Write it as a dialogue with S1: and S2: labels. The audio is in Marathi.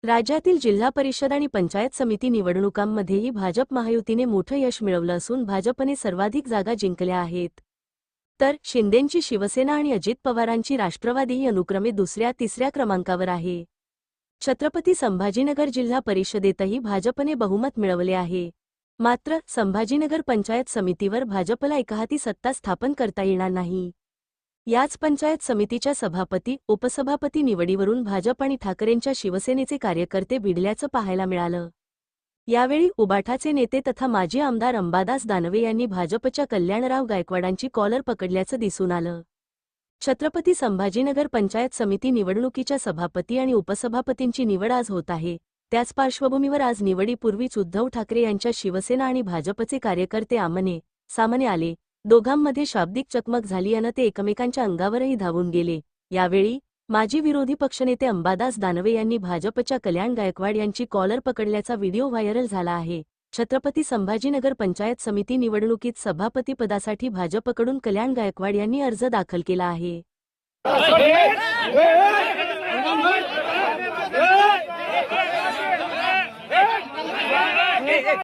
S1: राज्यातील जिल्हा परिषद आणि पंचायत समिती निवडणुकांमध्येही भाजप महायुतीने मोठं यश मिळवलं असून भाजपने सर्वाधिक जागा जिंकल्या आहेत। तर शिंदेंची शिवसेना आणि अजित पवारांची राष्ट्रवादी ही अनुक्रमे दुसऱ्या तिसऱ्या क्रमांकावर आहे। छत्रपती संभाजीनगर जिल्हा परिषदेतही भाजपने बहुमत मिळवले आहे। मात्र संभाजीनगर पंचायत समितीवर भाजपला एकहाती सत्ता स्थापन करता येणार नाही। याच पंचायत समितीच्या सभापती उपसभापती निवडीवरून भाजप आणि ठाकरेंच्या शिवसेनेचे कार्यकर्ते भिडल्याचं पाहायला मिळालं। यावेळी उबाठाचे नेते तथा माजी आमदार अंबादास दानवे यांनी भाजपच्या कल्याणराव गायकवाडांची कॉलर पकडल्याचं दिसून आलं। छत्रपती संभाजीनगर पंचायत समिती निवडणुकीच्या सभापती आणि उपसभापतींची निवड आज होत आहे। त्याच पार्श्वभूमीवर आज निवडीपूर्वीच उद्धव ठाकरे यांच्या शिवसेना आणि भाजपचे कार्यकर्ते आमने सामने आले। दोघांमध्ये शाब्दिक चकमक झाली अन ते एकमेकांच्या अंगावरही धावून गेले। यावेळी माजी विरोधी पक्षनेते अंबादास दानवे यांनी भाजपच्या कल्याण गायकवाड यांची कॉलर पकडल्याचा व्हिडिओ व्हायरल झाला आहे। छत्रपती संभाजीनगर पंचायत समिती निवडणुकीत सभापतीपदासाठी भाजपकडून कल्याण गायकवाड यांनी अर्ज दाखल केला आहे।